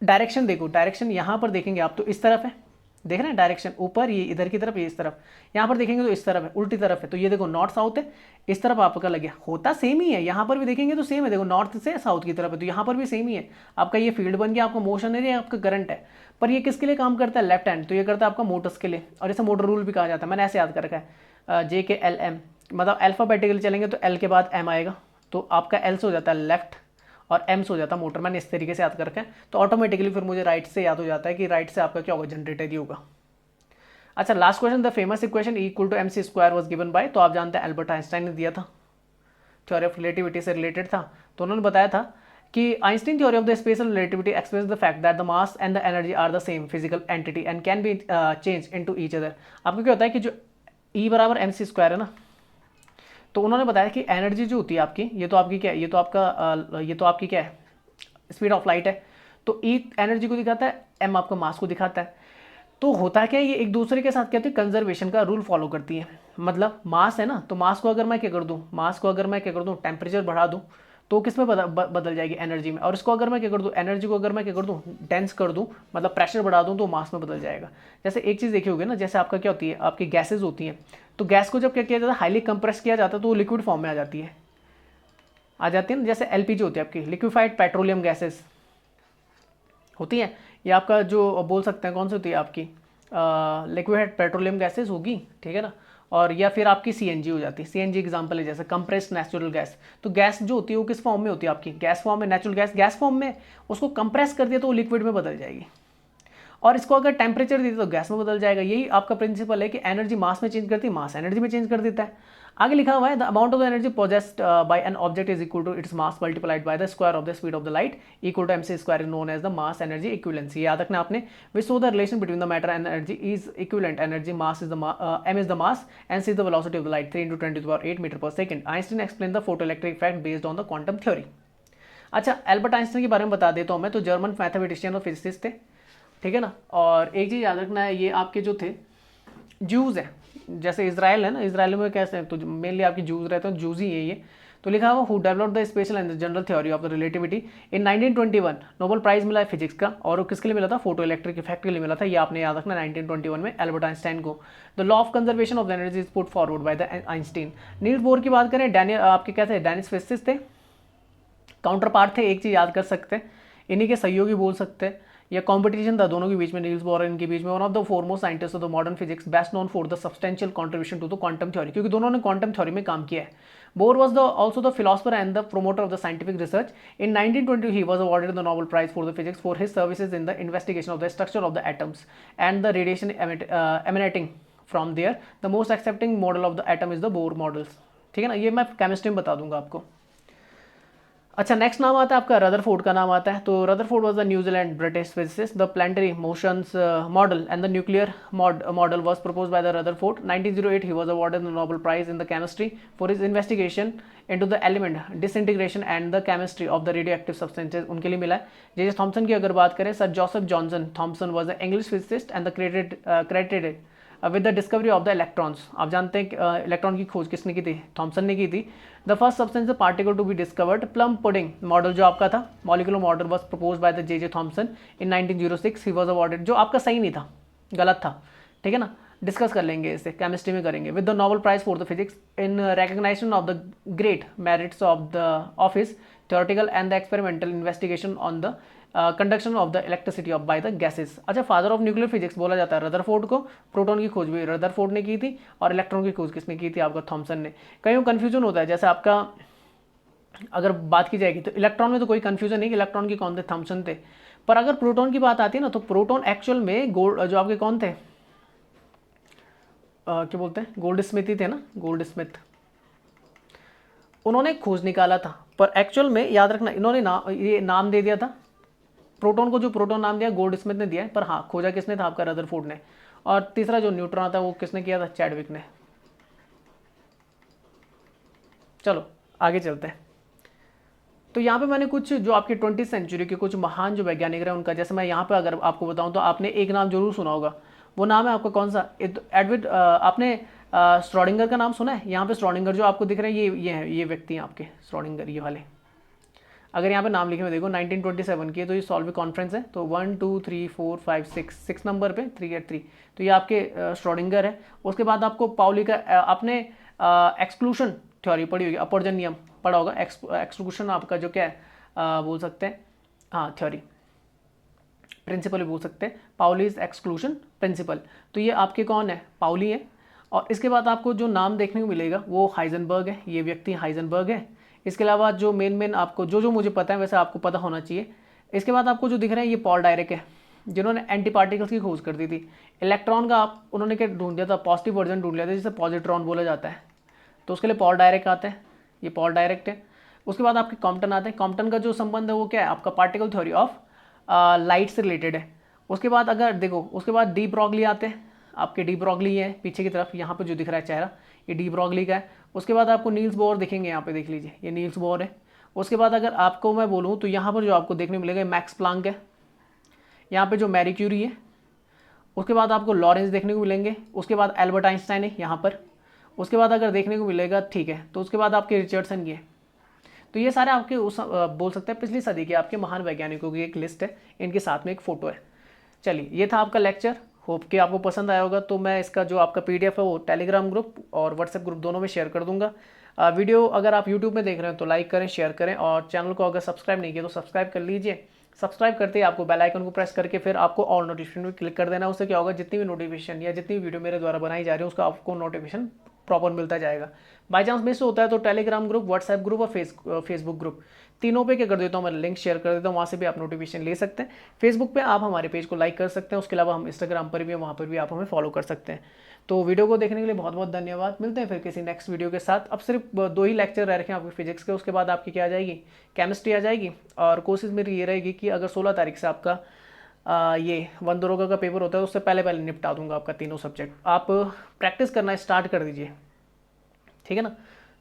डायरेक्शन देखो, डायरेक्शन यहाँ पर देखेंगे आप तो इस तरफ है, देख रहे हैं डायरेक्शन, ऊपर ये इधर की तरफ, ये इस तरफ। यहाँ पर देखेंगे तो इस तरफ है, उल्टी तरफ है। तो ये देखो नॉर्थ साउथ है, इस तरफ आपका लग गया, होता सेम ही है। यहाँ पर भी देखेंगे तो सेम है, देखो नॉर्थ से साउथ की तरफ है, तो यहाँ पर भी सेम ही है। आपका ये फील्ड बन गया, आपका मोशन है, आपका करंट है। पर ये किसके लिए काम करता है, लेफ्ट हैंड, तो ये करता है आपका मोटर्स के लिए। और इसे मोटर रूल भी कहा जाता है, मैंने ऐसे याद कर रखा है, JKLM, मतलब अल्फाबेटिकली चलेंगे तो L के बाद M आएगा, तो आपका L से हो जाता है लेफ्ट और M से हो जाता है मोटर। मैंने इस तरीके से याद कर रखा है, तो ऑटोमेटिकली फिर मुझे राइट से याद हो जाता है कि राइट से आपका क्या होगा, जनरेटर ही होगा। अच्छा, last question, the famous equation equal to MC² was given by, तो आप जानते हैं एल्बर्ट आइंस्टाइन ने दिया था। थ्योरी ऑफ रिलेटिविटी से रिलेटेड था, तो उन्होंने बताया था कि Einstein theory of the special relativity express the fact that the mass and the energy are the same physical entity and can be change into each other. आपको क्या होता है कि जो E बराबर mc² है ना, तो उन्होंने बताया कि एनर्जी जो होती है आपकी, ये तो आपकी क्या है, ये तो आपकी क्या है, स्पीड ऑफ लाइट है, तो E एनर्जी को दिखाता है, m आपका मास को दिखाता है। तो होता क्या है, ये एक दूसरे के साथ कहते हैं कंजर्वेशन का रूल फॉलो करती है। मतलब मास है ना, तो मास को अगर मैं क्या कर दूं, टेम्परेचर बढ़ा दूं, तो किस में बदल जाएगी, एनर्जी में। और इसको अगर मैं क्या कर दूं, एनर्जी को अगर मैं क्या कर दूं, डेंस कर दूं, मतलब प्रेशर बढ़ा दूं, तो मास में बदल जाएगा। जैसे एक चीज़ देखी होगी ना, जैसे आपका क्या होती है, आपकी गैसेज होती हैं, तो गैस को जब क्या किया जाता है, हाईली कंप्रेस किया जाता है, तो वो लिक्विड फॉर्म में आ जाती है ना। जैसे एलपीजी होती है आपकी, लिक्विफाइड पेट्रोलियम गैसेज होती हैं, या आपका जो बोल सकते हैं कौन सी होती है आपकी, लिक्विड पेट्रोलियम गैसेज होगी, ठीक है ना। और या फिर आपकी सीएनजी हो जाती है, सीएनजी एग्जांपल है जैसे कंप्रेस्ड नेचुरल गैस। तो गैस जो होती है वो किस फॉर्म में होती है आपकी, गैस फॉर्म में, नेचुरल गैस फॉर्म में, उसको कंप्रेस कर दिया तो वो लिक्विड में बदल जाएगी। और इसको अगर टेम्परेचर दी तो गैस में बदल जाएगा। यही आपका प्रिंसिपल है कि एनर्जी मास में चेंज करती है, मास एनर्जी में चेंज कर देता है। आगे लिखा हुआ है the amount of the energy possessed by an object is equal to its mass multiplied by the square of the speed of the light equal to mc² is known as the mass energy equivalency. याद रखना आपने, which show the relation between the matter energy is equivalent energy mass is the m is the mass and c is the velocity of the light 3 × 10⁸ metre पर second. Einstein explain the photoelectric effect based on the quantum theory. अच्छा, Albert Einstein के बारे में बता देता हूँ मैं, तो जर्मन मैथमेटिशियन और फिजिसिस्ट थे, ठीक है ना। और एक चीज़ याद रखना है, ये आपके जो थे जूज हैं, जैसे इसराइल है ना, इसराइल में कैसे हैं, तो मेनली आपके जूज रहते हैं, जूज ही है ये। तो लिखा हुआ who developed the special and general theory of the relativity in 1921। Nobel prize मिला है फिजिक्स का, और वो किसके लिए मिला था, फोटो इलेक्ट्रिक इफेक्ट के लिए मिला था। ये आपने याद रखना 1921 में एल्बर्ट आइंस्टाइन को। The law of conservation of energy is put forward by the Einstein. Niels Bohr की बात करें, डैनियल आपके क्या थे, डेनिस फिजिसिस्ट थे, काउंटर पार्ट थे। एक चीज़ याद कर सकते हैं, इन्हीं के सहयोगी बोल सकते हैं, या कंपटीशन था दोनों के बीच में, नील्स बोर और इनके बीच में। One of the foremost scientist of the modern physics, best known for the substantial contribution to the quantum theory, क्योंकि दोनों ने क्वांटम थ्योरी में काम किया है। Bohr was also the philosopher and the promoter of the scientific research. In 1920, he was awarded the Nobel Prize for the physics for his services in the investigation of the structure of the atoms and the radiation emanating from there. The most accepting model of the atom is the Bohr models. ठीक है ना, ये मैं chemistry में बता दूंगा आपको। अच्छा, नेक्स्ट नाम आता है आपका रदरफोर्ड का नाम आता है। तो Rutherford was the New Zealand British physicist. The planetary motions model and the nuclear model was proposed by the Rutherford. 1908 he was awarded the Nobel prize in the chemistry for his investigation into the element disintegration and the chemistry of the radioactive substances, उनके लिए मिला है। J Thomson की अगर बात करें, sir Joseph Johnson Thomson was the English physicist and the credited with the discovery of the electrons. आप जानते हैं इलेक्ट्रॉन की खोज किसने की थी, थॉम्सन ने की थी। The first substance particle to be discovered, plum pudding model जो आपका था, molecular model was proposed by the J Thomson in 1906। He was awarded, जो आपका सही नहीं था, गलत था, ठीक है ना, डिस्कस कर लेंगे इसे, केमिस्ट्री में करेंगे। With the Nobel prize for the physics in recognition of the great merits of the office theoretical and the experimental investigation on the conduction of the electricity of by the gases। अच्छा, father of nuclear physics बोला जाता है Rutherford को। Proton की खोज भी Rutherford ने की थी, और इलेक्ट्रॉन की खोज किसने की थी, आपका थॉम्सन ने। कहीं कन्फ्यूजन होता है, जैसे आपका अगर बात की जाएगी तो इलेक्ट्रॉन में तो कोई कन्फ्यूजन नहीं कि इलेक्ट्रॉन की कौन थे, थॉम्सन थे। पर अगर प्रोटॉन की बात आती है ना, तो प्रोटॉन एक्चुअल में गोल्ड जो आपके कौन थे, क्या बोलते हैं, गोल्ड स्मिथ ही थे ना, गोल्ड स्मिथ, उन्होंने खोज निकाला था। पर एक्चुअल में याद रखना, इन्होंने ये नाम दे दिया था प्रोटॉन को, जो प्रोटॉन नाम दिया गोल्ड स्मिथ ने दिया है, पर हाँ खोजा किसने था, आपका रदरफोर्ड ने। और तीसरा जो न्यूट्रॉन था वो किसने किया था, चैडविक ने। चलो आगे चलते हैं। तो यहाँ पे मैंने कुछ जो आपके 20वीं सेंचुरी के कुछ महान जो वैज्ञानिक रहे उनका, जैसे मैं यहाँ पे अगर आपको बताऊँ तो आपने एक नाम जरूर सुना होगा। वो नाम है आपका कौन सा, एडविड, आपने श्रोडिंगर का नाम सुना है। यहाँ पे श्रोडिंगर जो आपको दिख रहे हैं, ये हैं, ये व्यक्ति हैं आपके श्रोडिंगर, ये वाले। अगर यहाँ पे नाम लिखे हुए देखो 1927 की है, तो ये सॉल्व कॉन्फ्रेंस है। तो 1 2 3 4 5 6 नंबर पे 3 तो ये आपके श्रोडिंगर है। उसके बाद आपको पाउली का आपने एक्सक्लूशन थ्योरी पढ़ी होगी, अपवर्जन नियम पढ़ा होगा। एक्सक्लूशन आपका जो क्या है बोल सकते हैं, हाँ थ्योरी, प्रिंसिपल भी बोल सकते हैं, पाउलीज एक्सक्लूशन प्रिंसिपल। तो ये आपके कौन है, पाउली है। और इसके बाद आपको जो नाम देखने को मिलेगा वो हाइजेनबर्ग है, ये व्यक्ति हाइजेनबर्ग है। इसके अलावा जो मेन आपको जो मुझे पता है वैसे आपको पता होना चाहिए। इसके बाद आपको जो दिख रहे हैं ये पॉल डायरेक है, जिन्होंने एंटी पार्टिकल्स की खोज कर दी थी। इलेक्ट्रॉन का उन्होंने क्या ढूंढ दिया था, पॉजिटिव वर्जन ढूंढ लिया था, जिसे पॉजिट्रॉन बोला जाता है। तो उसके लिए पॉल डायरेक आते हैं। ये पॉल डायरेक्ट है। उसके बाद आपके कॉम्पटन आते हैं। कॉम्पटन का जो संबंध है वो क्या है, आपका पार्टिकल थ्योरी ऑफ लाइट से रिलेटेड है। उसके बाद अगर देखो, उसके बाद डी ब्रॉगली आते हैं। आपके डी ब्रॉगली है पीछे की तरफ, यहाँ पे जो दिख रहा है चेहरा, ये डी ब्रॉगली का है। उसके बाद आपको नील्स बोर दिखेंगे, यहाँ पे देख लीजिए, ये नील्स बोर है। उसके बाद अगर आपको मैं बोलूँ तो यहाँ पर जो आपको देखने मिलेगा मैक्स प्लांक है, यहाँ पे जो मैरी क्यूरी है। उसके बाद आपको लॉरेंस देखने को मिलेंगे। उसके बाद एल्बर्ट आइंस्टाइन है यहाँ पर। उसके बाद अगर देखने को मिलेगा, ठीक है, तो उसके बाद आपके रिचर्डसन की है। तो ये सारे आपके बोल सकते हैं पिछली सदी के आपके महान वैज्ञानिकों की एक लिस्ट है, इनके साथ में एक फ़ोटो है। चलिए, ये था आपका लेक्चर। होप कि आपको पसंद आया होगा। तो मैं इसका जो आपका पीडीएफ है वो टेलीग्राम ग्रुप और व्हाट्सएप ग्रुप दोनों में शेयर कर दूंगा। वीडियो अगर आप यूट्यूब में देख रहे हैं तो लाइक करें, शेयर करें, और चैनल को अगर सब्सक्राइब नहीं किया तो सब्सक्राइब कर लीजिए। सब्सक्राइब करते ही आपको बेल आइकन को प्रेस करके फिर आपको ऑल नोटिफिकेशन में क्लिक कर देना। उससे क्या होगा, जितनी भी नोटिफिकेशन या जितनी भी वीडियो मेरे द्वारा बनाई जा रही है उसका आपको नोटिफिकेशन प्रॉपर मिलता जाएगा। बाई चांस मिस होता है तो टेलीग्राम ग्रुप, व्हाट्सएप ग्रुप और फेसबुक ग्रुप, तीनों पे क्या कर देता हूँ, मैं लिंक शेयर कर देता हूँ, वहाँ से भी आप नोटिफिकेशन ले सकते हैं। फेसबुक पे आप हमारे पेज को लाइक कर सकते हैं। उसके अलावा हम इंस्टाग्राम पर भी हैं, वहाँ पर भी आप हमें फॉलो कर सकते हैं। तो वीडियो को देखने के लिए बहुत बहुत धन्यवाद। मिलते हैं फिर किसी नेक्स्ट वीडियो के साथ। अब सिर्फ 2 ही लेक्चर रह रखे हैं आपके फिजिक्स के, उसके बाद आपकी क्या आ जाएगी, केमिस्ट्री आ जाएगी। और कोशिश मेरी ये रहेगी कि अगर 16 तारीख से आपका ये वनदरोगा का पेपर होता है उससे पहले पहले निपटा दूंगा आपका तीनों सब्जेक्ट। आप प्रैक्टिस करना स्टार्ट कर दीजिए, ठीक है ना।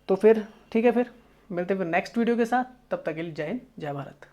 तो फिर ठीक है, फिर मिलते हैं फिर नेक्स्ट वीडियो के साथ। तब तक के लिए जय हिंद, जय भारत।